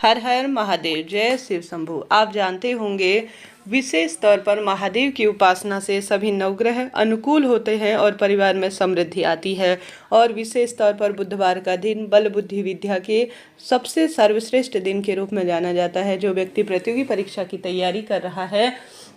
हर हर महादेव, जय शिव शंभू। आप जानते होंगे विशेष तौर पर महादेव की उपासना से सभी नवग्रह अनुकूल होते हैं और परिवार में समृद्धि आती है। और विशेष तौर पर बुधवार का दिन बल बुद्धि विद्या के सबसे सर्वश्रेष्ठ दिन के रूप में जाना जाता है। जो व्यक्ति प्रतियोगी परीक्षा की तैयारी कर रहा है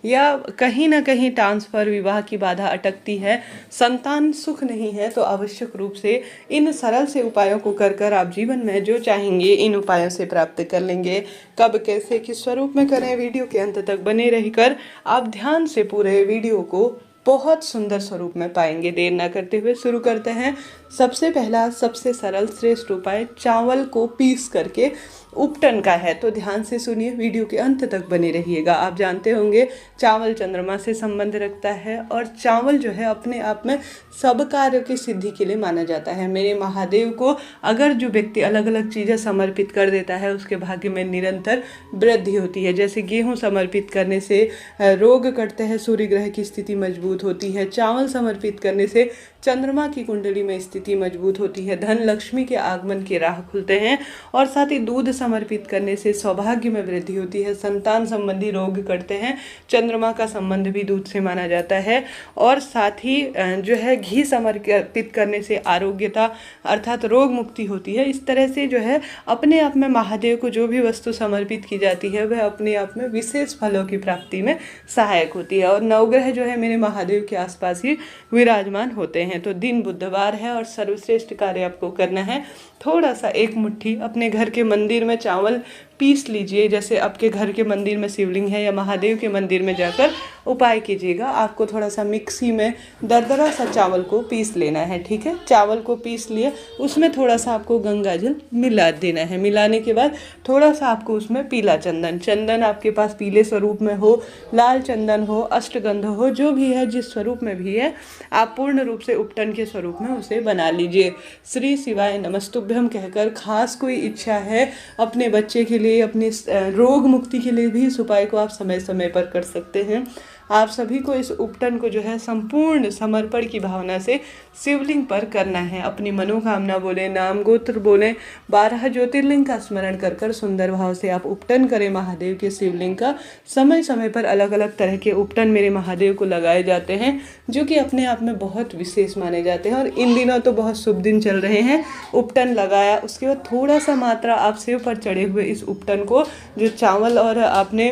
या कहीं ना कहीं ट्रांसफर विवाह की बाधा अटकती है, संतान सुख नहीं है, तो आवश्यक रूप से इन सरल से उपायों को कर कर आप जीवन में जो चाहेंगे इन उपायों से प्राप्त कर लेंगे। कब कैसे किस स्वरूप में करें, वीडियो के अंत तक बने रहकर आप ध्यान से पूरे वीडियो को बहुत सुंदर स्वरूप में पाएंगे। देर ना करते हुए शुरू करते हैं। सबसे पहला सबसे सरल श्रेष्ठ उपाय चावल को पीस करके उपटन का है, तो ध्यान से सुनिए, वीडियो के अंत तक बने रहिएगा। आप जानते होंगे चावल चंद्रमा से संबंध रखता है और चावल जो है अपने आप में सब कार्यों की सिद्धि के लिए माना जाता है। मेरे महादेव को अगर जो व्यक्ति अलग अलग चीज़ें समर्पित कर देता है उसके भाग्य में निरंतर वृद्धि होती है। जैसे गेहूँ समर्पित करने से रोग कटते हैं, सूर्य ग्रह की स्थिति मजबूत होती है। चावल समर्पित करने से चंद्रमा की कुंडली में स्थिति मजबूत होती है, धन लक्ष्मी के आगमन के राह खुलते हैं। और साथ ही दूध समर्पित करने से सौभाग्य में वृद्धि होती है, संतान संबंधी रोग कटते हैं। चंद्रमा का संबंध भी दूध से माना जाता है। और साथ ही जो है घी समर्पित करने से आरोग्यता अर्थात रोग मुक्ति होती है। इस तरह से जो है अपने आप में महादेव को जो भी वस्तु समर्पित की जाती है वह अपने आप में विशेष फलों की प्राप्ति में सहायक होती है। और नवग्रह जो है मेरे महादेव के आसपास ही विराजमान होते हैं। तो दिन बुधवार है और सर्वश्रेष्ठ कार्य आपको करना है। थोड़ा सा एक मुट्ठी अपने घर के मंदिर में चावल पीस लीजिए। जैसे आपके घर के मंदिर में शिवलिंग है या महादेव के मंदिर में जाकर उपाय कीजिएगा। आपको थोड़ा सा मिक्सी में दरदरा सा चावल को पीस लेना है, ठीक है। चावल को पीस लिए उसमें थोड़ा सा आपको गंगा जल मिला देना है। मिलाने के बाद थोड़ा सा आपको उसमें पीला चंदन आपके पास पीले स्वरूप में हो, लाल चंदन हो, अष्टगंध हो, जो भी है जिस स्वरूप में भी है आप पूर्ण रूप से उपटन के स्वरूप में उसे बना लीजिए। श्री शिवाय नमस्तुभ्यम कहकर खास कोई इच्छा है अपने बच्चे के लिए, अपने रोग मुक्ति के लिए भी इस उपाय को आप समय समय पर कर सकते हैं। आप सभी को इस उपटन को जो है संपूर्ण समर्पण की भावना से शिवलिंग पर करना है। अपनी मनोकामना बोले, नाम गोत्र बोले, 12 ज्योतिर्लिंग का स्मरण कर कर सुंदर भाव से आप उपटन करें महादेव के शिवलिंग का। समय समय पर अलग अलग तरह के उपटन मेरे महादेव को लगाए जाते हैं जो कि अपने आप में बहुत विशेष माने जाते हैं। और इन दिनों तो बहुत शुभ दिन चल रहे हैं। उपटन लगाया, उसके बाद थोड़ा सा मात्रा आप शिव पर चढ़े हुए इस उपटन को, जो चावल और आपने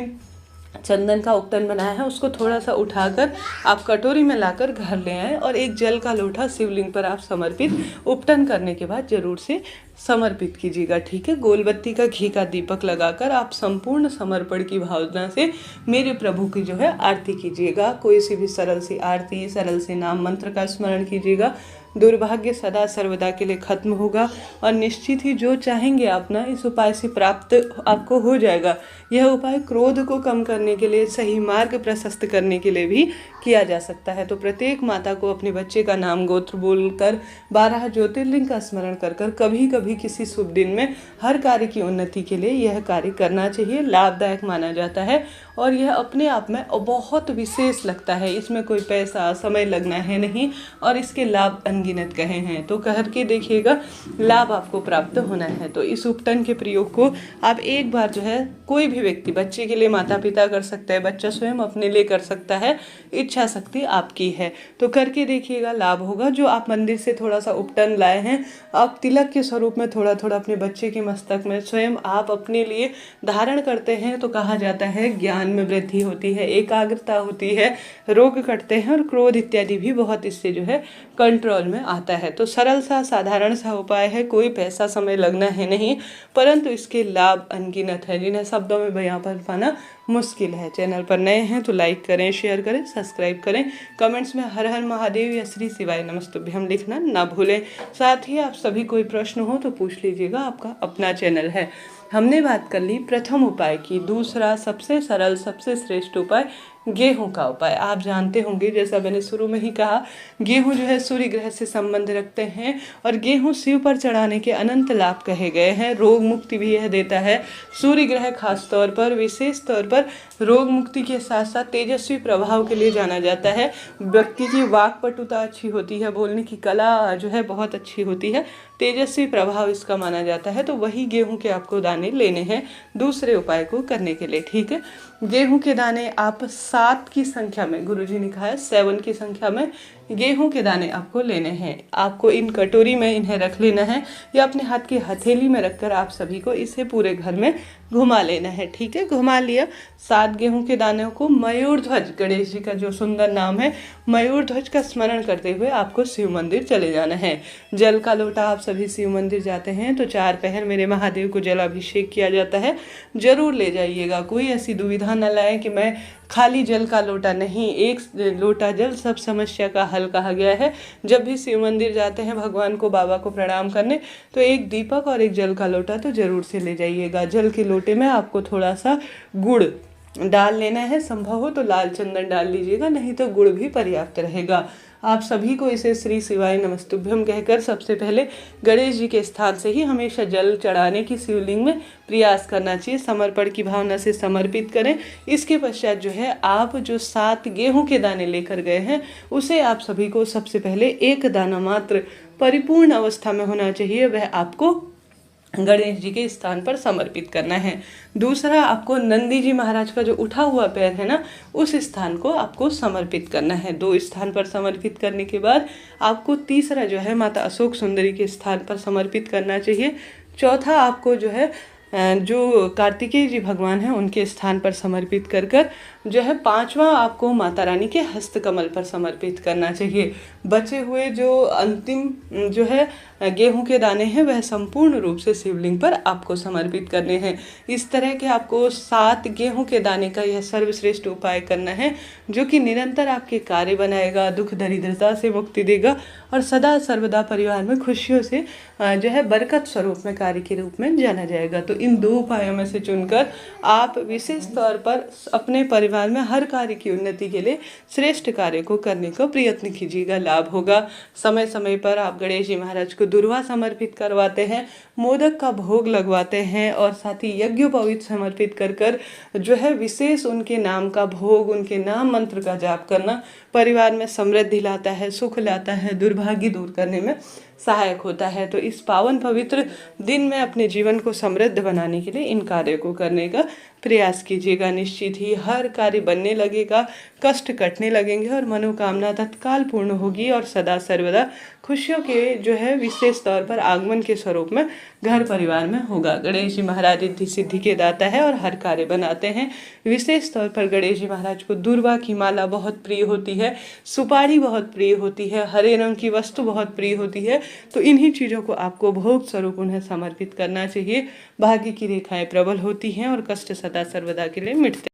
चंदन का उपटन बनाया है, उसको थोड़ा सा उठाकर आप कटोरी में लाकर घर ले आए और एक जल का लोटा शिवलिंग पर आप समर्पित उपटन करने के बाद जरूर से समर्पित कीजिएगा, ठीक है। गोलबत्ती का घी का दीपक लगाकर आप संपूर्ण समर्पण की भावना से मेरे प्रभु की जो है आरती कीजिएगा। कोई सी भी सरल सी आरती, सरल से नाम मंत्र का स्मरण कीजिएगा। दुर्भाग्य सदा सर्वदा के लिए खत्म होगा और निश्चित ही जो चाहेंगे आप ना इस उपाय से प्राप्त आपको हो जाएगा। यह उपाय क्रोध को कम करने के लिए, सही मार्ग प्रशस्त करने के लिए भी किया जा सकता है। तो प्रत्येक माता को अपने बच्चे का नाम गोत्र बोलकर 12 ज्योतिर्लिंग का स्मरण कर कर कभी कभी किसी शुभ दिन में हर कार्य की उन्नति के लिए यह कार्य करना चाहिए। लाभदायक माना जाता है और यह अपने आप में बहुत विशेष लगता है। इसमें कोई पैसा समय लगना है नहीं और इसके लाभ अनगिनत कहे हैं, तो करके देखिएगा, लाभ आपको प्राप्त होना है। तो इस उपटन के प्रयोग को आप एक बार जो है कोई भी व्यक्ति, बच्चे के लिए माता पिता कर सकता है, बच्चा स्वयं अपने लिए कर सकता है, इच्छा शक्ति आपकी है, तो करके देखिएगा, लाभ होगा। जो आप मंदिर से थोड़ा सा उपटन लाए हैं, आप तिलक के स्वरूप में थोड़ा थोड़ा अपने बच्चे के मस्तक में स्वयं आप अपने लिए धारण करते हैं, तो कहा जाता है ज्ञान में वृद्धि होती है, एकाग्रता होती है, रोग कटते हैं और क्रोध इत्यादि भी बहुत इससे जो है कंट्रोल में आता है। तो सरल सा साधारण सा उपाय है, कोई पैसा समय लगना है नहीं, परंतु इसके लाभ अनगिनत है जिन्हें शब्दों में बयां कर पाना मुश्किल है। चैनल पर नए हैं तो लाइक करें, शेयर करें, सब्सक्राइब करें। कमेंट्स में हर हर महादेव या श्री शिवाय नमस्तुभ्यम लिखना ना भूलें। साथ ही आप सभी कोई प्रश्न हो तो पूछ लीजिएगा, आपका अपना चैनल है। हमने बात कर ली प्रथम उपाय की। दूसरा सबसे सरल सबसे श्रेष्ठ उपाय गेहूं का उपाय। आप जानते होंगे, जैसा मैंने शुरू में ही कहा, गेहूं जो है सूर्य ग्रह से संबंध रखते हैं और गेहूं शिव पर चढ़ाने के अनंत लाभ कहे गए हैं। रोग मुक्ति भी यह देता है। सूर्य ग्रह खास तौर पर, विशेष तौर पर रोग मुक्ति के साथ साथ तेजस्वी प्रभाव के लिए जाना जाता है। व्यक्ति की वाक्पटुता अच्छी होती है, बोलने की कला जो है बहुत अच्छी होती है, तेजस्वी प्रभाव इसका माना जाता है। तो वही गेहूं के आपको दाने लेने हैं दूसरे उपाय को करने के लिए, ठीक है। गेहूं के दाने आप 7 की संख्या में, गुरुजी ने कहा है 7 की संख्या में गेहूं के दाने आपको लेने हैं। आपको इन कटोरी में इन्हें रख लेना है या अपने हाथ की हथेली में रखकर आप सभी को इसे पूरे घर में घुमा लेना है, ठीक है। घुमा लिया 7 गेहूं के दानों को मयूर ध्वज, गणेश जी का जो सुंदर नाम है, मयूर ध्वज का स्मरण करते हुए आपको शिव मंदिर चले जाना है। जल का लोटा, आप सभी शिव मंदिर जाते हैं तो 4 पहर मेरे महादेव को जलाभिषेक किया जाता है, जरूर ले जाइएगा। कोई ऐसी दुविधा न लाए कि मैं खाली जल का लोटा नहीं, एक लोटा जल सब समस्या का हल कहा गया है। जब भी शिव मंदिर जाते हैं भगवान को, बाबा को प्रणाम करने, तो एक दीपक और एक जल का लोटा तो जरूर से ले जाइएगा। जल के लोटे में आपको थोड़ा सा गुड़ डाल लेना है, संभव हो तो लाल चंदन डाल लीजिएगा, नहीं तो गुड़ भी पर्याप्त रहेगा। आप सभी को इसे श्री शिवाय नमस्तुभ्यम कहकर सबसे पहले गणेश जी के स्थान से ही हमेशा जल चढ़ाने की शिवलिंग में प्रयास करना चाहिए। समर्पण की भावना से समर्पित करें। इसके पश्चात जो है आप जो 7 गेहूं के दाने लेकर गए हैं उसे आप सभी को सबसे पहले एक दाना मात्र परिपूर्ण अवस्था में होना चाहिए, वह आपको गणेश जी के स्थान पर समर्पित करना है। दूसरा, आपको नंदी जी महाराज का जो उठा हुआ पैर है ना, उस स्थान को आपको समर्पित करना है। 2 स्थान पर समर्पित करने के बाद आपको तीसरा जो है माता अशोक सुंदरी के स्थान पर समर्पित करना चाहिए। चौथा, आपको जो है जो कार्तिकेय जी भगवान हैं उनके स्थान पर समर्पित कर कर जो है 5वां आपको माता रानी के हस्तकमल पर समर्पित करना चाहिए। बचे हुए जो अंतिम जो है गेहूं के दाने हैं वह संपूर्ण रूप से शिवलिंग पर आपको समर्पित करने हैं। इस तरह के आपको 7 गेहूं के दाने का यह सर्वश्रेष्ठ उपाय करना है, जो कि निरंतर आपके कार्य बनाएगा, दुख दरिद्रता से मुक्ति देगा और सदा सर्वदा परिवार में खुशियों से जो है बरकत स्वरूप में कार्य के रूप में जाना जाएगा। तो इन 2 उपायों में से चुनकर आप विशेष तौर पर अपने परिवार में हर कार्य की उन्नति के लिए श्रेष्ठ कार्य को करने का प्रयत्न कीजिएगा, लाभ होगा। समय समय पर आप गणेश जी महाराज को दुर्वा समर्पित करवाते हैं, मोदक का भोग लगवाते हैं और साथ ही यज्ञोपवीत समर्पित कर कर जो है विशेष उनके नाम का भोग, उनके नाम मंत्र का जाप करना परिवार में समृद्धि लाता है, सुख लाता है, दुर्भाग्य दूर करने में सहायक होता है। तो इस पावन पवित्र दिन में अपने जीवन को समृद्ध बनाने के लिए इन कार्यों को करने का प्रयास कीजिएगा। निश्चित ही हर कार्य बनने लगेगा, कष्ट कटने लगेंगे और मनोकामना तत्काल पूर्ण होगी और सदा सर्वदा खुशियों के जो है विशेष तौर पर आगमन के स्वरूप में घर परिवार में होगा। गणेश जी महाराज रिद्धि सिद्धि के दाता है और हर कार्य बनाते हैं। विशेष तौर पर गणेश जी महाराज को दुर्वा की माला बहुत प्रिय होती है, सुपारी बहुत प्रिय होती है, हरे रंग की वस्तु बहुत प्रिय होती है। तो इन्हीं चीज़ों को आपको भोग स्वरूप उन्हें समर्पित करना चाहिए। भाग्य की रेखाएं प्रबल होती हैं और कष्ट सदा सर्वदा के लिए मिटते हैं।